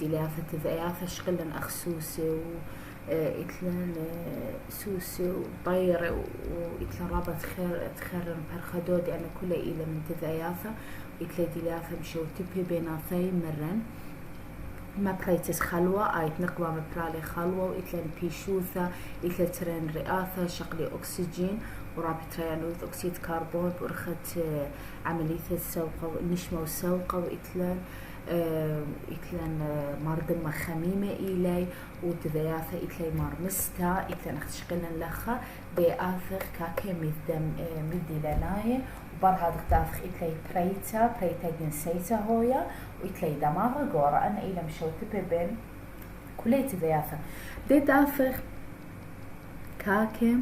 دلافة تذايافة شغلن أخسوسي إتلن سوسي وطير وإتلن رابط تخرن برخدود يعني كل إلى من تذايافة إتلا دلافة مشو تبي بيناثي مرن ما بريتس خلوة آيت نقوى مبرالي خلوة وإتلن بيشوثة إتلا ترين رئاثة شغلي أكسجين ورابط ريانوث أكسيد كربون برخت عملية السوقة والنشمة والسوقة وإتلن مردم خميمة إلي وتذياثة إتلي مرمستا إتلن أختشقلن لخا بآثر كاكي مدي لناي وبرهاد اختافخ إتلي بريتا جنسيتا هويا وإتلي دماغة قورا أنا إلا مشوتبه بين كلي تذياثة ديت آثر كاكي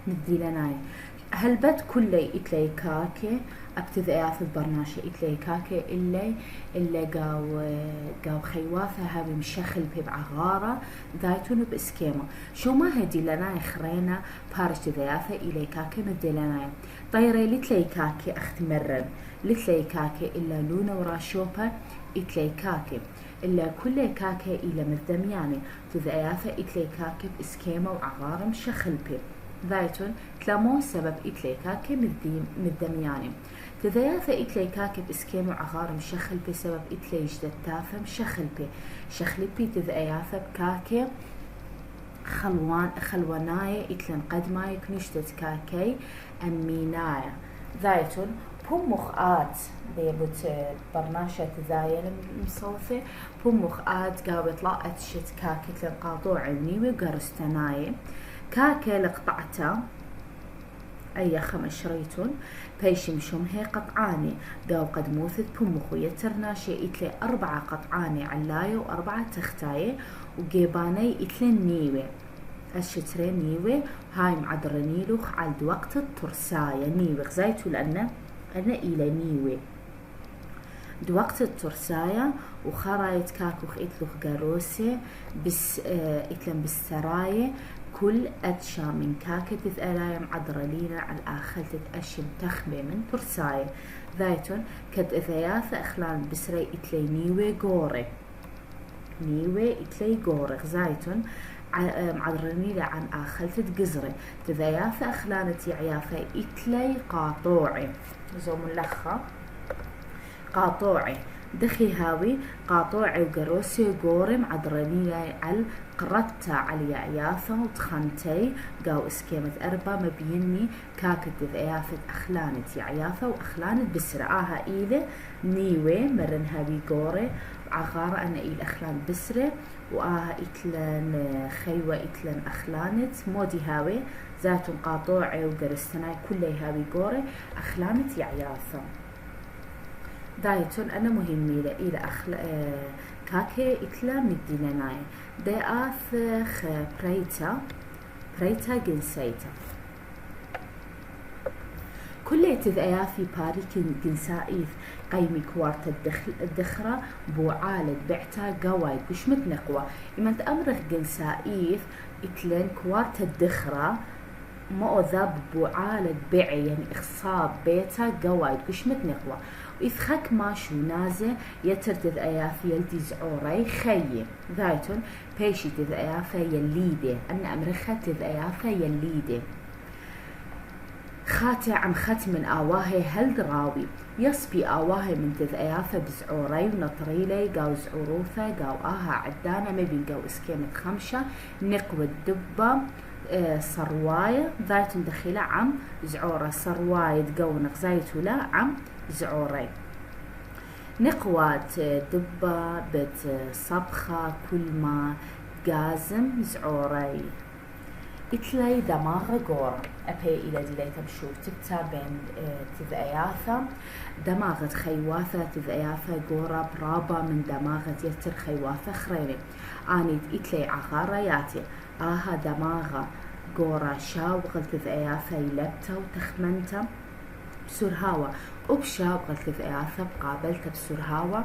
مدي لناي هلبت كلي إتلي كاكي ابتذياث البرناشة إتلي كاكي اللي قاو خيواثة هاوي مشخل بعغارة ذايتون بإسكيمة شو ما هدي لنا خرينا بارش تذياثة إلي كاكي مدي لنا طيري لتلي كاكي اختمرن لتلي كاكي إلا لونا وراشوبة إتلي كاكي إلا كل كاكي إلا مدمياني تذياثة إتلي كاكي بإسكيمة وعغارة مشخل ذايتون تلامو سبب إتلي كاكي مدمياني تذياثة إتلي كاكي بإسكيمو عغار مشخل بسبب إتلي جدد تافة مشخل شخلي بي تذياثة بكاكي خلواناي إتلن قدماي كنشتت كاكي أميناي ذايتون بومخات بيبوت برناشة تذايل مصوفي بومخات قاوت لاقت شت كاكي تلقاطوع عنيوي وقرستناي كاكي لقطعته أي خمشريتون بيشمشم هي قطعاني قاو قد موثت بمخو يترناشي إتلي 4 قطعاني علاية و4 تختاية وقيباني إتلي نيوي الشترين نيوي هاي معدرنيلوخ عالد وقت الترساية نيوي غزايتو لأنه أنا إلى نيوي دوقت الترساية وخرايت كاكوخ إتلوخ قاروسي بس إتلن بالسراية كل أتشا من كاكة تذألايا معدرلينا على الآخر تتأشم تخبي من ترساية ذايتون كد إثياثة أخلان بسري إتلي نيوي إتلي غوري زايتون معدرلينا عن آخر تتقزري تذياثة أخلانة يعياثة إتلي قاطوعي زوم اللخة قاطوعي دخي هاوي قاطوعي وقروسي وقوري معدرلينا على قرطة على عيافة وتخنتي قاو اسكيمة 4 مبيني كاكت ذيافة أخلانت عيافة وأخلانت بسرعاها إيلة نيوي مرن هاوي قوري عغارة أنا إيل أخلان بسرة وآها إتلان خيوة إتلان أخلانت مودي هاوي ذات قاطوعي وقرستناي كلي هاوي قوري أخلانت عيافة دايتون أنا مهمي إلى كاكي إتلا مديناناي دي آثخ بريتا جنسيتا كل تذايا في باريك جنسائيف قيمي كوارت الدخرة بوعالة بعتا قوايد بش متنقوى إما انت أمرخ جنسائيف إتلين كوارت الدخرة ما أذاب بوعالة بعي يعني إخصاب بيتا قوايد بش متنقوى وإذخك ماشو نازة يترتذ أيافي يلدي زعوري خيي ذايتون بيشي تذ أيافي يليدي أنا أمرخة تذ أيافي يليدي خاتع عم خت من آواهي هل دراوي يصبي آواهي من تذ أيافي بزعوري ونطريلي قاو زعوروثة قاو عدانا مبين قاو اسكيمة 5 نقوى الدبة صرواية ذايتون دخيلة عم زعورة صرواية تقونق زايتو لا عم زعوري نقوات دبة بت صبخة كل ما قازم زعوري إتلي دماغ قورة أبي إلى دليتا بشوف تبتا بين تذأياثة دماغة خيواثة تذأياثة قورة برابة من دماغة يتر خيواثة خريني آنيد إتلي عغارياتي دماغة قورة شاوغل تذأياثة يلبتا وتخمنتا بسور هاوة وبشاب قلت في آثب قابلت بسور هاوة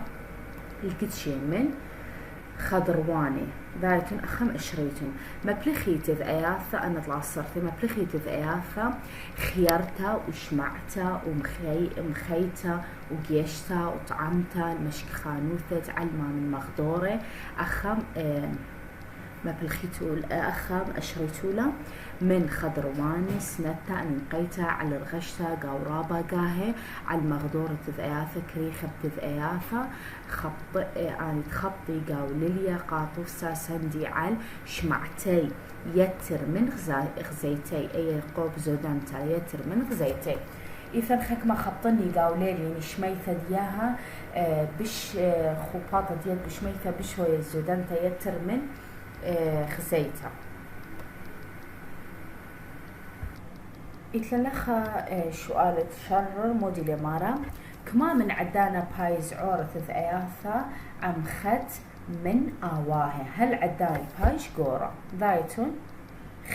الكتشين من خضرواني ذايتون أخم أشريتون مبلخيتذ أياثا أنا تلاصرتي مبلخيتذ أياثا خيارتا وشمعتا ومخيتا وقيشتا وطعمتا المشك خانوثة علما من مخدورة أخم مبلخيتول أخم أشريتولا من خضرواني سنتا نقيتا على الغشتا قورابا قاهي على المغدورة تذأياثا كريخة تذأياثا خط يعني تخطي قاوليليا قاطوسا سندي على شمعتي يتر من غزيتي أي قوب زودانتا يتر من غزيتي إذا خكما خطني قاوليلي نشميثة دياها بش خوباطة ديال بشميثة بشوية زودانتا يتر من خزيتها إتلنخا سؤال شرر موديل مارا كما من عدانا بايز عورة ثأياثا عم خت من آواها هل عداني بايش قورة ذايتون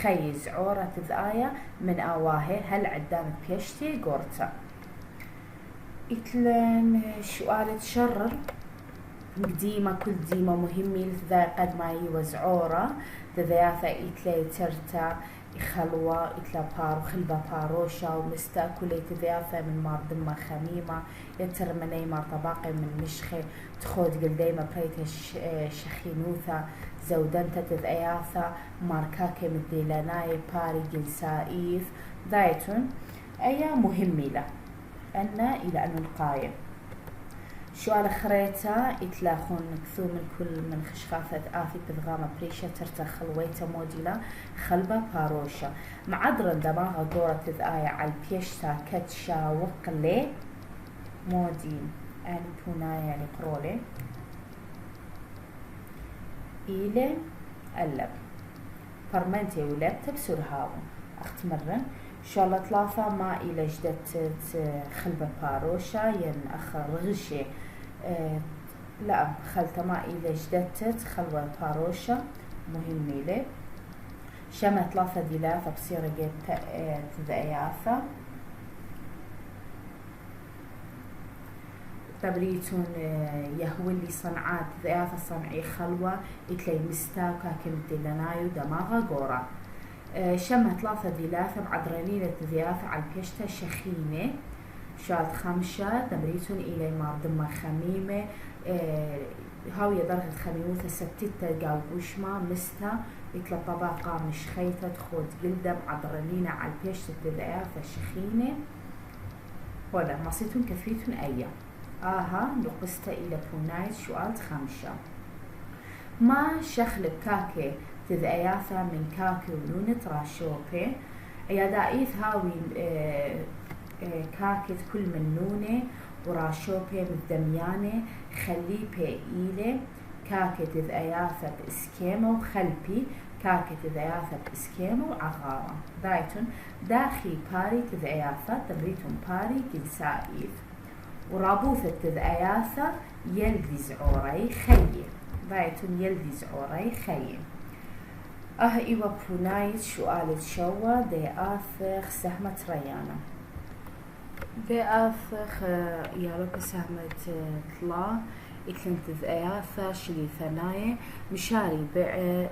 خيز عورة ثأيا من آواها هل عداني بيشتي قورتا إتلن سؤال شرر ديما كل ديما مهمي ذا قد ما يوزعورة ذاثا إتلي ترتا خلوة إتلا بارو خلبة باروشا ومستا كلي تذاثا من مار دمى خميمة يتر مني مار طباقي من مشخي تخود قلديما بريت شخينوثا زودنتا تذاثا ماركاكي مديلاناي باري جلسائيث ذايتون أيا مهمي له أن إلى أن القايم سؤال خريتا إتلاخون كثو من كل من خشخافة آفي بذغامة بريشة ترتا خلويتا موديلا خلبة باروشا معدرا دماغا قورة تذآية على البيشتا كتشا وقلي مودين يعني بونايا يعني قرولي إلي اللب فرمنتي ولب تبسر هاون أختمرن إن شاء الله ثلاثة ما إلى جدت خلبة باروشا ين أخر غشي لا خلطة ما إلى جدت خلبة باروشا مهم لي شما ثلاثة دلافة بصير جت تذايافة تبريتون يهولي صنعات ذايافة صنعي خلوة إتلي مستاكا كم دلنايو دماغا قورا شمها ثلاثة دلافة بعدرانينة ذيافة على البيشتا شخينة شاد خمسة تمريتون إلى مار دمى خميمة هاوية درجة خميموثة ستة قاوبوشما مستا إتلا طبقة مش خيطة تخوض جلدة بعدرانينة على البيشتا ذيافة شخينة ولا مصيتون كثيرتون أيام نقصت إلى بونايت سؤال خمسة ما شخل كاكي تذايافة من كاكي ولونة راشوبي عيادائيث هاوي كاكي كل من نونة وراشوبي مدميانة خليبي إيلي كاكي تذايافة بإسكيمو وخلبي كاكي تذايافة بإسكيمو وعغارة دايتون داخي باري تذايافة تبريتون باري جلسائيث ورابوثة تذايافة يلدي زعوري خيي دايتون يلدي زعوري خيي إيوا بونايت سؤال شوا دي آثخ سهمة ريانا دي آثخ يالوك سهمة طلا إتلنت ذايافة شلي ثناية مشاري بيع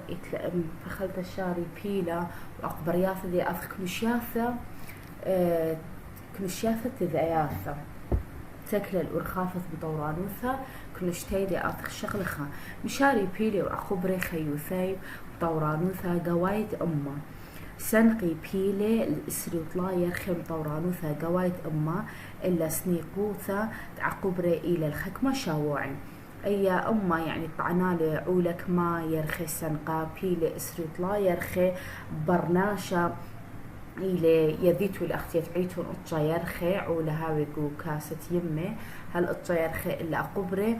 فخلت الشاري بيلا وأقبريافة دي آثخ كمشيافة ذايافة تكل الأرخافة بدورانوثا كنشتي دي آثخ شغلخا مشاري بيلي وأقبري خيوثاي طورانوثا قوايد أمه سنقي بيلي الإسري وطلا يرخم طورانوثا قوايد أمه إلا سنيقوثا تعقبري إلى الخكمة شاوعي أي أمه يعني طعنالي عولك ما يرخي سنقا بيلي إسري وطلا يرخي برناشا إلى يذيتو الأختيات عيتون أطجا يرخي عولها ويقو كاسة يمي هل أطجا يرخي إلا أقبري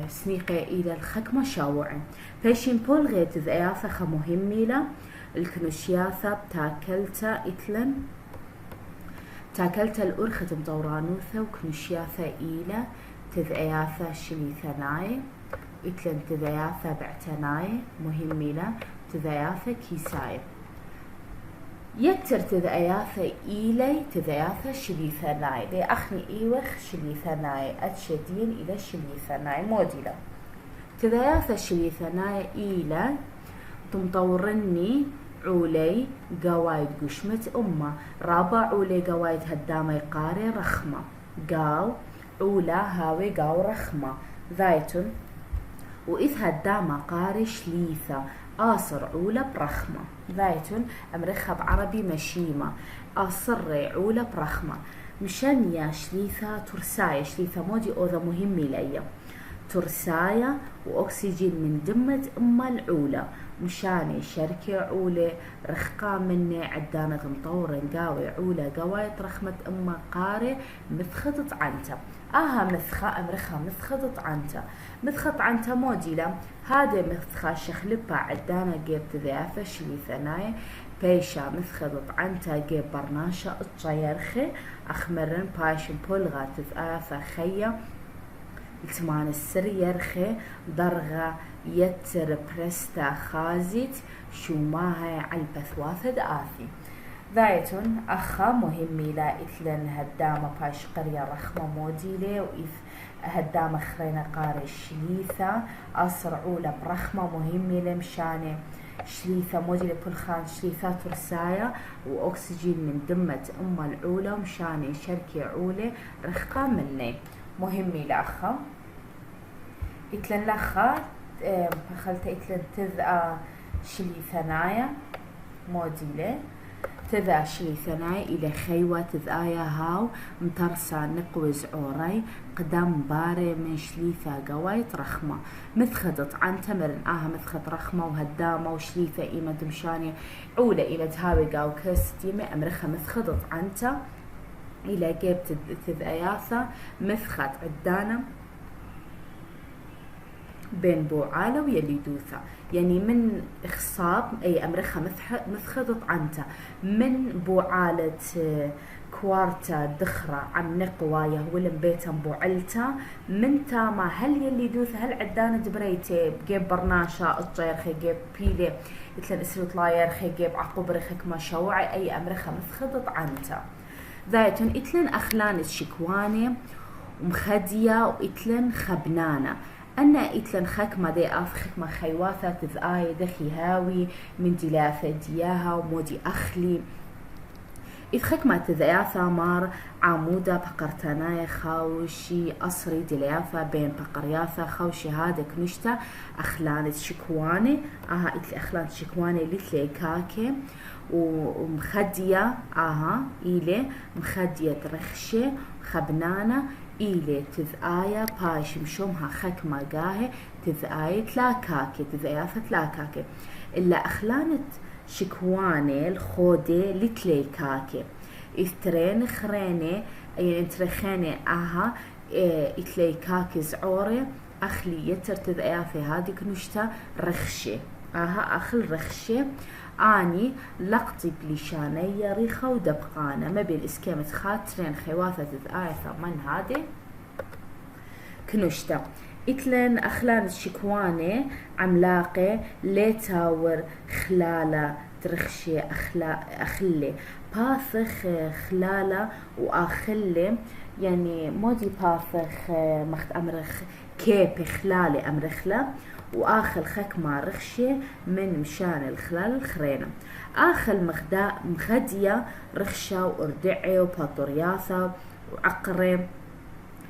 سنيقي إلى الخكمة شاوعي فيشين بول غيت ذايافة خمهمي لا الكنوشياثة بتاكلتا إتلن تاكلتا الأرخة مدورانوثة وكنوشياثة إلى تذايافة شلي ثناي إتلن تذايافة بعتناي مهمي لا تذايافة كيساي يكتر تذايافة إلي تذايافة شلي ثناي دي أخني إيوخ شلي ثناي أتشدين إلى شلي ثناي موديلا تذياثة شليثناي إلى تمطورني عولي قوايد قشمت أمة رابع عولي قوايد هدامي قاري رخمة قاو عولا هاوي قاو رخمة ذايتن وإذ هدامة قاري شليثة آصر عولة برخمة ذايتن أمرخها بعربي مشيمة آصر عولة برخمة مشان يا شليثة ترساية شليثة مودي أوذا مهمي لأيام ترساية وأكسجين من دمة أما العولة مشاني شركة عولة رخقا مني عدانة مطورة قاوي عولة قوايد رخمة أما قاري مثخطت عنتا مثخة أمرخها مثخطت عنتا مثخط عنتا موديلا هذا مثخة شخلبها عدانة جيب تذيافة شليثناي بيشا مثخطت عنتا جيب برناشا الطيرخي أخمرن بايشن بولغا تذيافة خيا التمان السر يرخي درغة يتر برستا خازت شوماها علبث وافد آثي ذايتون أخا مهمي لا إثلن هدامة باش قرية رخمة موديلة وإذ هدامة خرينة قاري شليثة أسرعولة برخمة مهمي لمشاني شليثة موديلة بلخان شليثة ترساية وأكسجين من دمة أم العولة مشاني شركة عولة رخقة مني مهمي لأخا إتلن لأخا خلت إتلن تذا شليثنايا موديلة تذا شليثناي إلى خيوة تذايا هاو مترسا نقوز عوري قدام باري من شليثة قوايت رخمة مثخدت عن تمرن مثخد رخمة وهدامة وشليثة إيمة دمشاني عولة إيمة هاوي قاو كستيمة أمرخة مثخدت عنتا إلى جيب تذاياثة مثخد عدانة بين بوعالة ويلي دوثة يعني من إخصاب أي أمرخة مثخضت عنتا من بوعالة كوارتا دخرة عم نقوايا ولم بيتا بوعلتا من تاما هل يلي دوثة هل عدانة دبريتي جيب برناشا الطيرخي جيب بيلي إتلن إسرط لايرخي جيب عقبرخك ما شوعي أي أمرخة مثخضت عنتا ذايتون إتلن أخلان الشكواني ومخدية وإتلن خبنانة أنا إتلن خكمة دي خكمة خيواثة تذآي دخي هاوي من دلافة دياها ومودي أخلي إذ خكمة تذياثة مار عمودة بقرتناي خاوشي أصري دلياثة بين بقرياثة خوشي هذا كنشتا أخلانة شكواني إتلي أخلانة شكواني لتلي كاكي ومخدية إلي مخدية رخشة خبنانة إلي تذآية باش مشومها خكمة قاهي تذآية تلاكاكي تذآية تلاكاكي إلا أخلانة شكواني الخودي لتليكاكي إثرين خريني أي انترخيني إتليكاكي زعوري أخلي يتر تذآية في هذه كنشتا رخشة أخل رخشة آني لقطي بليشانية ريخة ودبقانة ما بين إسكامة خاطرين خواثة تذآية من هذه كنشتا إتلن أخلان الشكواني عملاقي ليتاور خلالة ترخشي أخلي باثخ خلالة وأخلي يعني مودي باثخ مخت أمرخ كيبي خلالي أمرخلة وآخر خكمة رخشي من مشان الخلال الخرينة آخر مخدية رخشة وأردعي وباطورياثة وعقري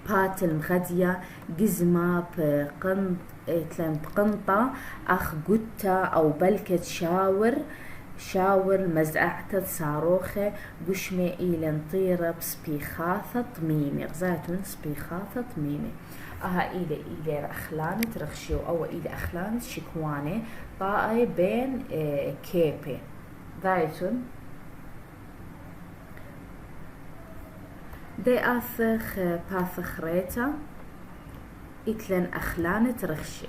بات المخدية جزمة بقنطة أخ قطة أو بلكة شاور مزعتة صاروخة قشمة إلى نطيرة بسبيخاثة طميمي غزاتون سبيخاثة طميمي إلى أخلانة رخشيو أو إلى أخلانة شكوانة طائي بين كيبي ذايتون دي آثخ باثخ ريتا إتلن أخلانة رخشي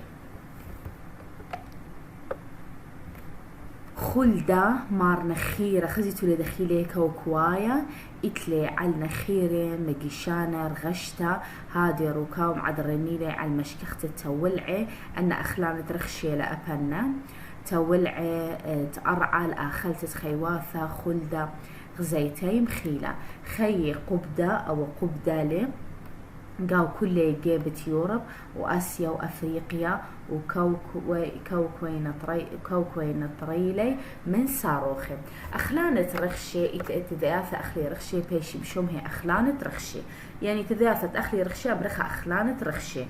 خلدا مار نخيرة خزيتو لدخيلي كوكوايا إتلي على نخيرة مجيشانة رغشتا هادي روكاوم عدرميلي على المشكخة تولعي أن أخلانة رخشي لأبنا تولعي تقرعى الآخلة خيواثة خلدا غزيتي مخيلة خي قبدة أو قبدالي قاو كل جيبت يوروب وآسيا وأفريقيا وكوكوين طريلي من صاروخي أخلانت رخشي تذاثة أخلي رخشي بيشي بشومها أخلانت رخشي يعني تذاثة أخلي رخشي برخة أخلانت رخشي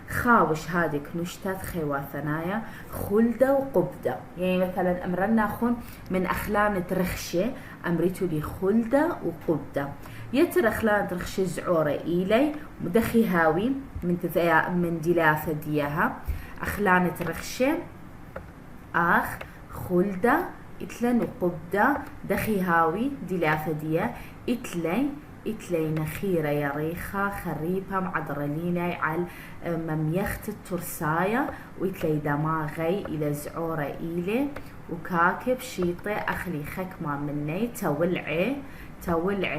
خاوش هادك نشتات خيوا ثنايا خلدة وقبدة يعني مثلا أمرنا خون من أخلانة رخشة أمريتو لي خلدة وقبدة يتر أخلانة رخشة زعورة إيلي مدخي هاوي من دلافة ديها أخلانة رخشة آخ خلدة إتلن وقبدة دخي هاوي دلافة ديها إتلي نخيرة يريخة خريبة معدرليني على مميخت الترساية وإتلي دماغي إلى زعورة إيلي وكاكب شيطة أخلي خكمة مني تولعي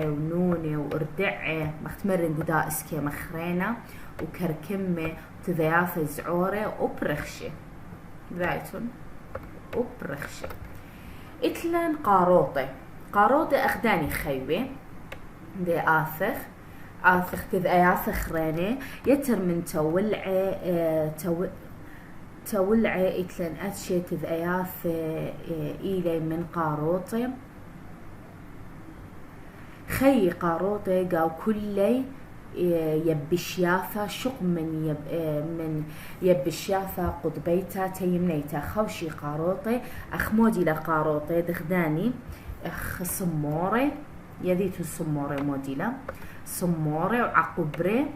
ونوني وردعي مختمرن قدا اسكي مخرينة وكركمة تذيافة زعورة وبرخشة ذايتون وبرخشة إتلن قاروطي أخداني خيوة دي آثخ تذيافة ريني يتر من تولعي إتلن أتشي تذيافة إيلي من قاروطي خي قاروطي قاو كلي يبشيافة شق من يبشيافة قطبيتا تيمنيتا خوشي قاروطي أخمودي لقاروطي دخداني أخ صموري يديتو صموري موديلا صموري وعقبري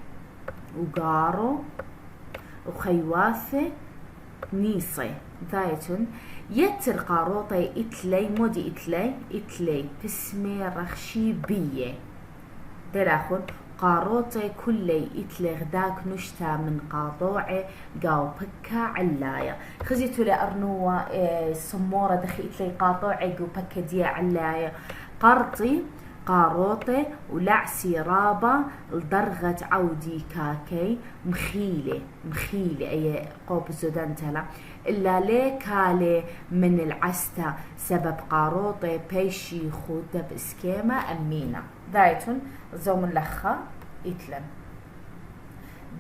وقارو وخيواثة نيصي ذايتون يتر قاروطي إتلي مودي إتلي بسمي رخشي بيه دلاخون قاروطي كلي إتلي غداك نشتا من قاطوعي قاو بكا علايا خزيتو لأرنوة صمورة دخي إتلي قاطوعي قاو بكا ديا علايا قرطي قاروطي ولعسي رابة لدرغة عودي كاكي مخيلي أي قوب زودنتلا إلا ليه كالي من العستا سبب قاروطي بيشي خودة بإسكيمة أمينة دايتون زوم اللخة إتلن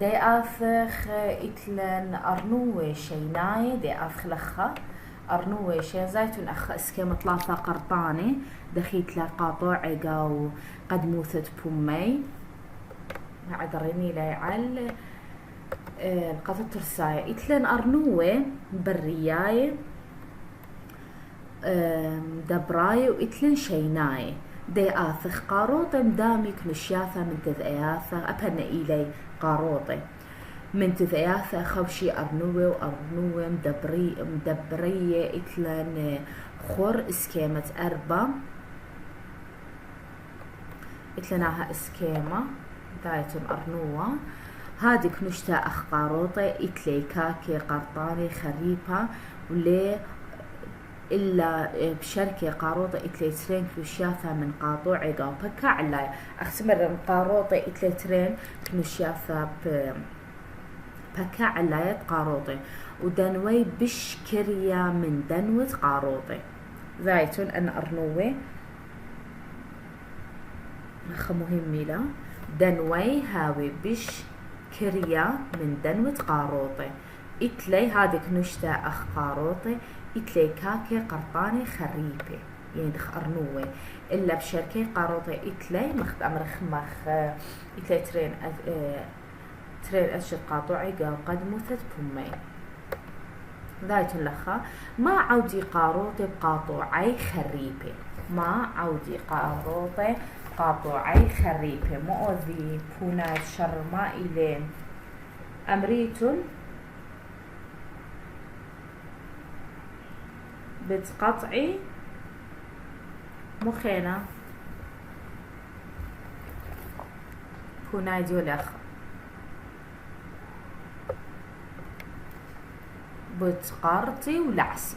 دي آفخ إتلن أرنوي شيناي دي آفخ لخة أرنوي شي زايتون أخ إسكيمة ثلاثة قرطاني دخيت لقاطوعي قاو قد موثت بومي عدريني ليعل القطة ترساية إتلن أرنوي برياي دبراي وإتلن شيناي دي آثخ قاروطي مدامي كنشياثة من تذياثة أبهن إلي قاروطي من تذياثة خوشي أرنوي مدبرية إتلن خور إسكيمة أربا إتلناها إسكيمة دايتون أرنوة هادك نشتا أخ قاروطي إتلي كاكي قرطاني خريبة ولي إلا بشركة قاروطة إتلي ترين كنشياثة من قاطوعي قاو بكا علاي أخسمر من قاروطة إتلي ترين كنشياثة بكا علاية قاروطي ودنوي بشكريا من دنوة قاروطي ذايتون أن أرنوي أخ مهمي لا دنوي هاوي بشكريا من دنوة قاروطي إتلي هادك نشتا أخ قاروطي إتلي كاكي قرطاني خريبي يعني دخ أرنوي إلا بشركة قاروطي إتلي مخت أمرخ إتلي ترين أشد قاطوعي قاو قد مثت بومي ذايتون لخا ما عودي قاروطي بقاطوعي خريبي ما عودي قاروطي قاطوعي خريبي مؤذي بونات شرما إلين أمريتون بتقطعي مخينا بونايديو لخا بتقارطي ولعسي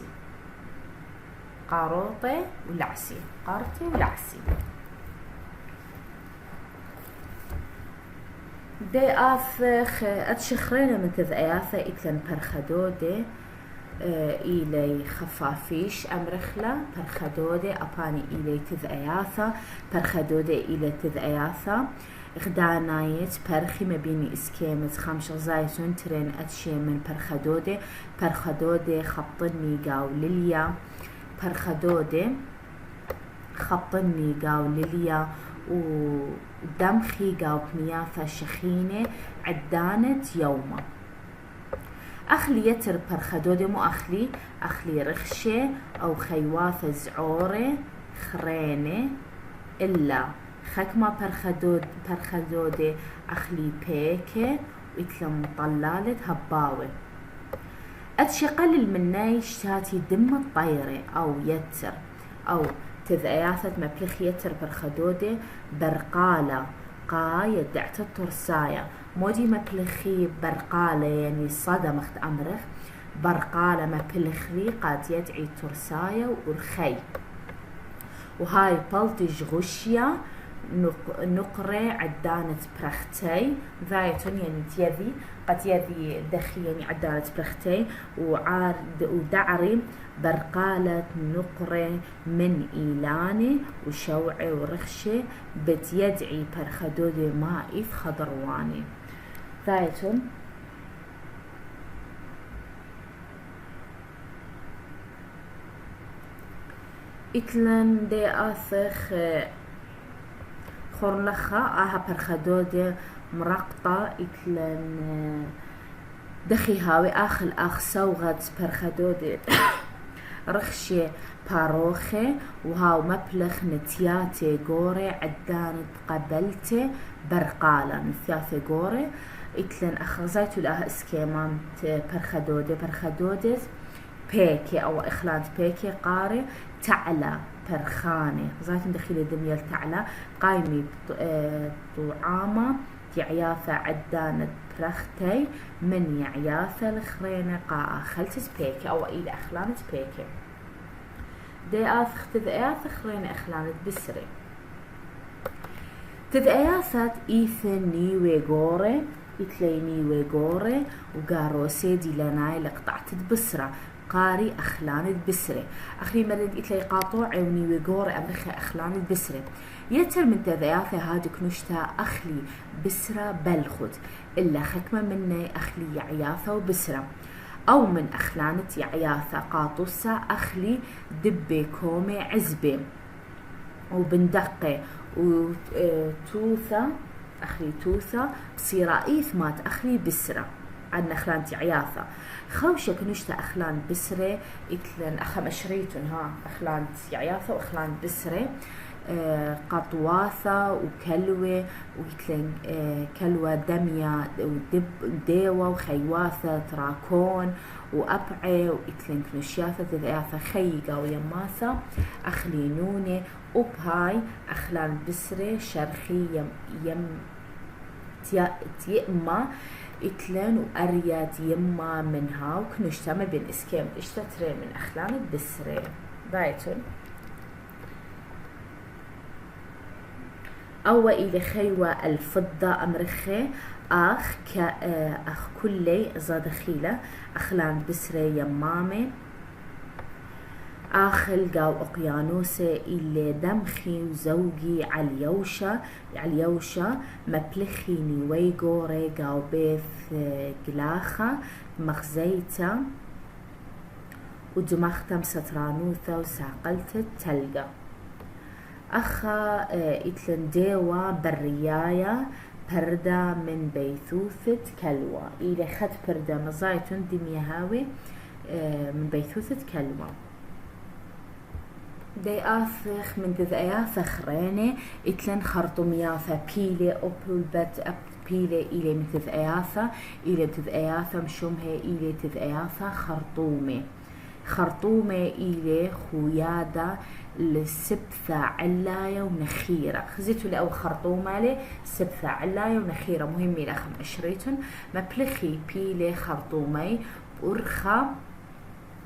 قاروطي ولعسي قارطي ولعسي دي آفخ أتشخرين من تذعيافة إتلن برخدودي إلي خفافيش أمرخلة برخدودي أباني إلي تذعيافة برخدودي إلي تذعيافة غدانايت برخي ما بيني اسكيمت خمش زايتون ترين اتشي من برخدودي خبطني قاو لليا برخدودي خبطني قاو لليا ودمخي قاو بنيافة شخينة عدانت يوما. أخلي يتر برخدودي مو أخلي رخشة أو خيوافة زعورة خرينة إلا خكمة برخدودي أخلي بيكة ويتلم طلالة هباوة. أتشي قلل مناي شتاتي دم الطيرة أو يتر أو تذاياثة مبلخ يتر برخدودي برقالة قا يدعت الترساية مودي مبلخي برقالة يعني صدى مخت أمرخ برقالة مبلخي قاد يدعي ترساية ورخي وهاي بلطج غشية نقرة عدانة برختي ذايتون يعني تيذي قد يذي دخي يعني عدانة برختي ودعري برقالة نقرة من إيلاني وشوعي ورخشة بتيدعي برخدودي مائف خضرواني ذايتون إتلن دي آثخ خورلخا آها برخدودي مرقطة إتلن دخي هاوي آخ سوغت برخدودي رخشي باروخي وهاو مبلخ نتياتي غوري عدانت قبلتي برقالة نتياتي غوري إتلن أخرزايتو لها اسكيمان برخدودي بيكي أو إخلانت بيكي قاري تعلى برخانة زايتن دخيلي دميل تعلى قايمي طعامة يعياثة عدانة برختي من يعياثة الخرينة قا خلتت بيكي أو إلى أخلانت بيكي دي آثخ تذاياثة خرينة أخلانت بسري تذاياثة إيثن نيوي غوري إتليني ويغوري وقاروسي دي لناي لقطعت بسرة قاري أخلانت بسرة أخري مرد إتلي قاطوع عوني ويغوري أمرخي أخلانت بسرة يتر من تذاياثة هادك نشتا أخلي بسرة بلخت إلا خكمة مني أخلي يعياثة وبسرة أو من أخلانت يعياثة قاطوسة أخلي دبي كومي عزبي وبندقي وتوثة أخلي توثة بصيرائيث مات أخلي بسرة عن أخلانت عياثة خوشة كنشتا أخلان بسرة إتلن أخم أشريتن ها أخلانت عياثة وأخلان بسرة قطواثة وكلوة ويتلن كلوة دمية وديوة وخيواثة تراكون وأبعي وإتلن كنشياثة تذاياثة خيقة ويماثة أخلي نونة وبهاي أخلان بسرة شرخي يم تيئما إتلن وأريات يما منها وكنشتما بين إسكيم اشتتري من أخلان بسرة بايتون أو إلى خيوة الفضة أمرخي أخ كلي زادخيلة أخلان بسرة يمامي آخل قاو أقيانوسة إلي دمخي وزوجي عليوشة مبلخيني ويغوري قاو بيث قلاخة مخزيتا ودمختم سترانوثة وساقلت تلقى أخا إتلن ديوة برياية بردة من بيثوثة كلوة إلي خد بردة مزايتون دميهاوي من بيثوثة كلوة دي آثخ من تذاياثة خرينة إتلن خرطومياثة بيلي أبلبت بيلي إلي من تذاياثة إلي تذاياثة مشومها إلي تذاياثة خرطومة إلي خويادة لسبثة علاية ونخيرة خزيتو لأو خرطومة لي سبثة علاية ونخيرة مهمة لأخم أشريتون مبلخي بيلي خرطومي بأرخة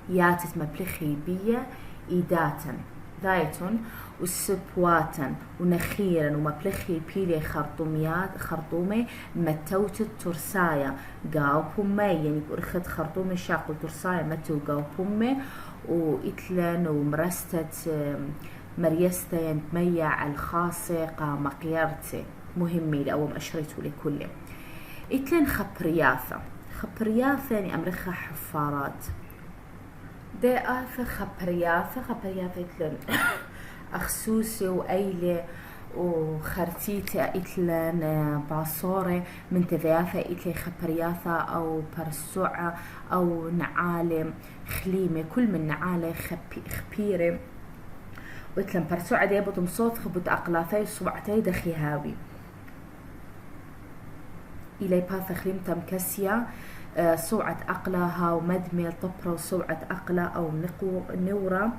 ياتت مبلخي بيا إيداتا ذايتون وسبواتا ونخيرا ومبلخي بيلي خرطومي متوت الترساية قاو بومي يعني بأرخت خرطومي شاقو ترساية متو قاو بومي وإتلن ومرستت مريستين ميع الخاصة قا مقيرتي مهمي لأو مأشريتو لكله. إتلين خبرياثة يعني أمريخا حفارات. دي آثة خبرياثة إتلين أخسوسي وأيلة وخرتيتة إتلين باصورة من تذياثة إتلي خبرياثة أو برسوعة أو نعالة خليمة، كل من نعالة خبيرة وإتلين برسوعة دي بطم صوت خبط أقلاثي صبعتي دخي هاوي إلي باثة خليمة مكسية صوعة أقلها ومدمل طبرة وصوعة أقلة أو نورة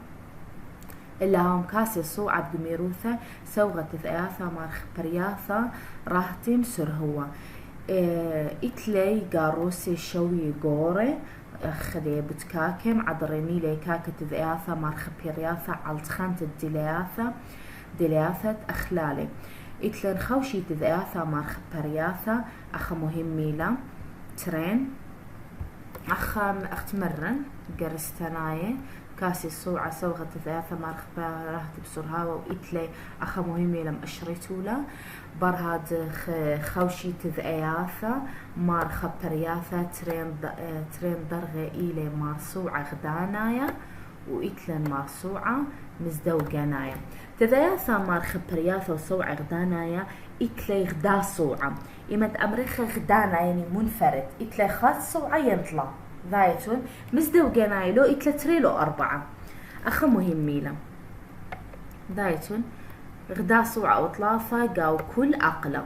إلا هم كاسي صوعة بميروثة سوغة ثياثة مار خبرياثة راهتم سر هو إتلي قاروسي شوي قوري خلي بتكاكم عضريني لي كاكة ذياثة مار خبرياثة عالتخانت دلياثة أخلالي إتلين خوشي ذياثة مار خبرياثة أخا مهمي لا ترين أختمرن قرستناية كاسي صوعة سوغة ذياثة مار خبرياثة بسرها وإتلي أخا مهمي لم أشريتولا برهاد خوشي تذياثة مار خبرياثة ترين درغة إلي مار صوعة غدانايا وإتلن مار صوعة مزدوجانايا تذياثة مار خبرياثة وصوعة غدانايا إتلي غدا صوعة إمت أمريخا غدانا يعني منفرد إتلي خاص صوعة ينطلع ذايتون مزدوجانايا لو إتلي تريلو 4 أخا مهميلا ذايتون غدا صوعة وطلافة قاو كل أقلة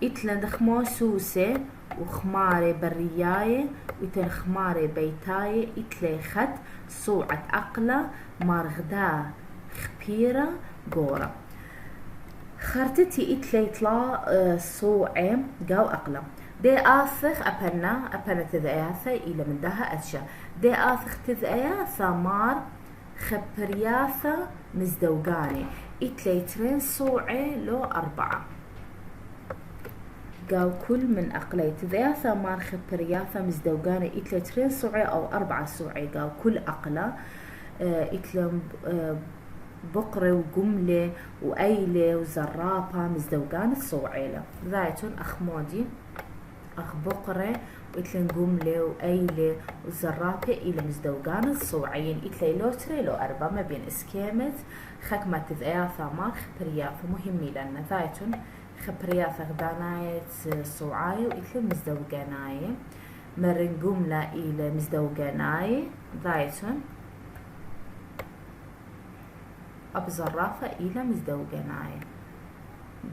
إتلن دخمو سوسة وخماري برياية وإتلن خماري بيتاية إتلي خد صوعة أقلة مار غدا خبيرة قورة خارتتي إتلي طلا صوعة قاو أقلة دي آثخ أبنا تذياثة إلى من دها أتشا دي آثخ تذياثة مار خبرياثة مزدوجاني إتلي ترين صوعة لو 4 قاو كل من أقلي تذياثة مار خبرياثة مزدوجاني إتلي ترين صوعة أو 4 صوعة قاو كل أقلة إتلي بقرة وجملة وأيلة وزرابة مزدوجان الصوعيلة ذايتون أخمودي أخ بقرة وإتلين جملة وأيلة وزرابة إلى مزدوجان الصوعين إتلي لو تري لو 4 ما بين إسكيمت خكمة تذياثة مار خبرياثة مهمي لأن ذايتون خبرياثة غداناية صوعاية وإتلي مزدوجاناية مرن جملة إلى مزدوجاناية ذايتون أبزرافة إلى مزدوجاناية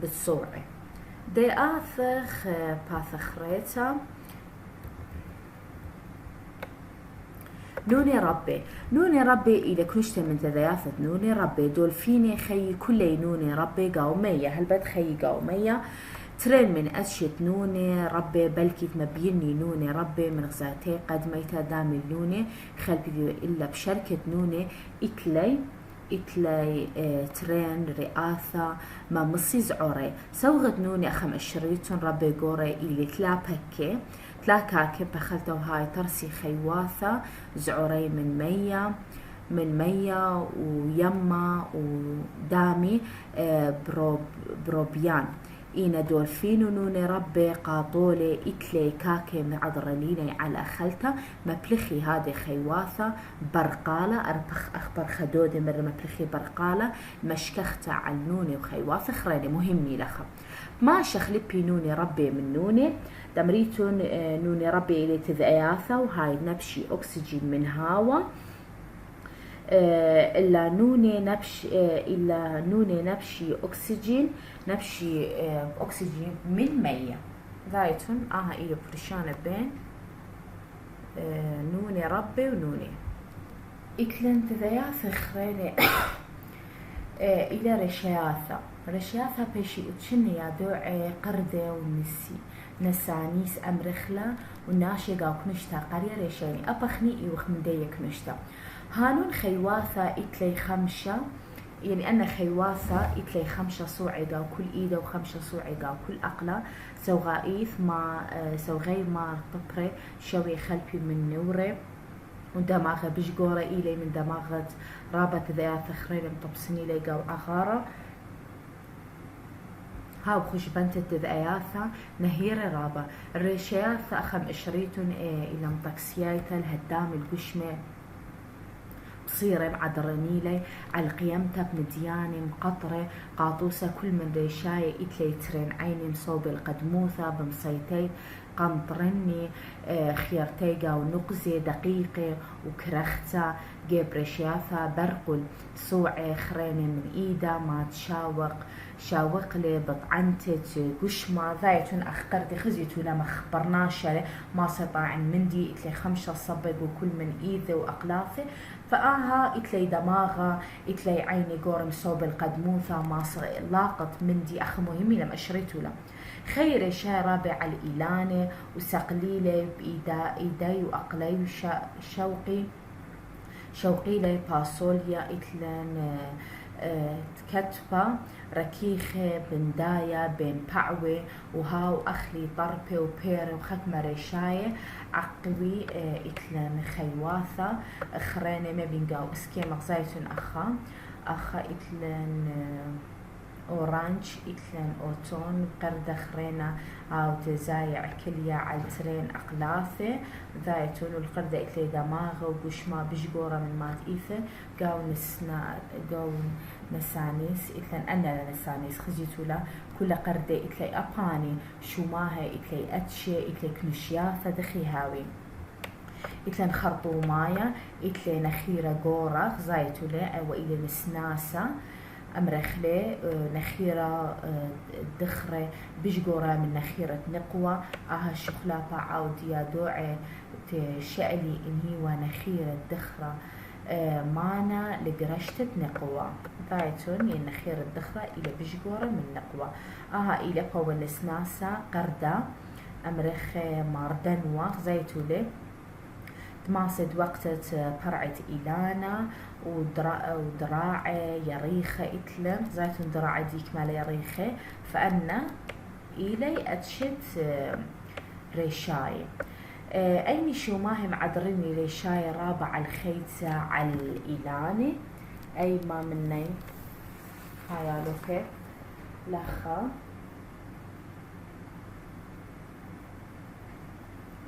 بالصوعي دي آثخ باثخريتا نوني ربي إلى كنشت من تذياثة نوني ربي دول فيني خي كلي نوني ربي قومية هلبت خي قومية ترين من أشت نوني ربي بلكي مبيني نوني ربي من غزاتي قد ميتا دامي نوني خلبي إلا بشركة نوني إتلي ترين رئاثة ما مصي زعوري سوغت نوني أخم الشريطون ربي قوري إلي تلا كاكب بخلتو هاي ترسي خيواثة زعوري من مية ويما ودامي بروبيان إينا دولفينو نوني ربي قاطولي إتلي كاكي معضرليني على خلتا مبلخي هذه خيواثة برقالة أخبر خدودي مر مبلخي برقالة مشكختا على نوني وخيواثة خريني مهمي لخا ما شخلبي نوني ربي من نوني دمريتون نوني ربي إلي تذياثة وهاي نبشي أكسجين من هوا إلا نوني نبشي أكسجين أكسجين من مية ذايتون إلى برشانة بين نوني ربي ونوني إكلن تذياثة خريني إلى رشياثة بيشي أتشني يا دوعي قردة ونسي نسانيس أمرخلة والناشي قاو كنشتا قرية ريشيني أبخني وخمدية كنشتا هانون خيواثة إتلي 5 يعني أنا خيواثة إتلي 5 صوعي قاو كل إيدة و5 صوعي قاو كل أقلة سوغايث ما سوغي ما طبري شوي خلبي من نوري ودماغة بجقورة إلي من دماغة رابط ذات خريلة مطبسني لي قاو عغارة هاو خشبنت الدذاياثا نهير رابا الريشياثا أخم إشريتون إلى مطكسيايتا الهدام القشمة بصيرة عدرنيلي على قيمتها بمدياني مقطرة قاطوسة كل من ريشاية إتلي ترين عيني مصوب القدموثة بمصيتي قنطرني خيارتيقا ونقزة دقيقة وكرختة جيب ريشياثا برقل سوعي خريني من إيدا ما شاوق لي بطعنتت قشمة ذايتون أخقردي خزيتو لما خبرناشة ما سطاع مندي إتلي 5 صبق وكل من إيذة وأقلاثة فآها إتلي دماغة إتلي عيني قورم صوب القدموثة ما لاقط مندي أخ مهمي لما أشريتو له خير شاي رابع الإيلانة وسقليلي بإيداي وأقلي شوقي لي باسوليا إتلان كتبة ركيخة بنداية بين بعوة وهاو أخلي طربة وبير وختمة ريشاية عقوي إتلان خيواثة خرينة ما بينقاو اسكيمة زيتون أخا إتلان أورانج إتلان أوتون قردة خرينة أو تزايع كليا على ترين أقلاثة ذايتون والقردة إتلي دماغة وقشمة بجقورة من مات إيثة قاون نسانيس إتلان أنا نسانيس خزيتولا كل قردة إتلي أباني شوماها إتلي أتشي إتلي كنشياثة دخي هاوي إتلان خرطومايا إتلي نخيرة قورة زايتولا وإلي نسناسة أمرخلي نخيرة دخرة بجقورة من نخيرة نقوة شخلافة عودية دوعي تشعلي إنهي ونخيرة دخرة مانا لقرشتة نقوة ذايتون النخيرة الدخرة إلى بجقورة من نقوة إلى قوة نسناسة قردة أمرخ ماردنوة زيتولي تماصد وقتة برعة إيلانا ودراعة يريخة إتلم زيتون دراعة ديك مال يريخة فأنا إلي أتشت ريشاي أيني شو ماهم عدرني ريشاي رابع الخيتة على الإيلاني أي ما مني هايالوكي لخا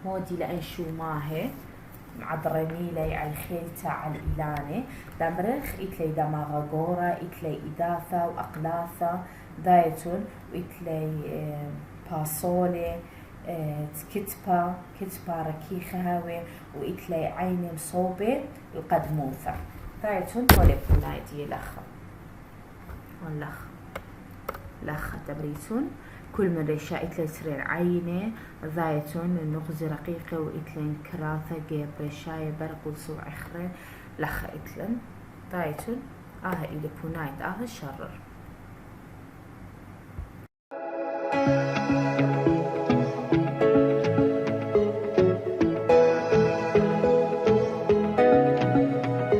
مودي لأن شو ماهي معدرني لي على الخيلتة على الإيلاني دمرخ إتلي دماغ قورة إتلي إداثة وأقلاثة دايتون وإتلي باسولي كتبة ركيخة هاوي وإتلي عيني مصوبة القدموثة دايتون تولي بنايدي لخ تبريتون كل من ريشا إتلي سرير عيني ذايتون النغزي رقيقة وإتلين كراثة جيب ريشاية برق وصوع إخرين لخ إتلين ذايتون إلي بونايت شرر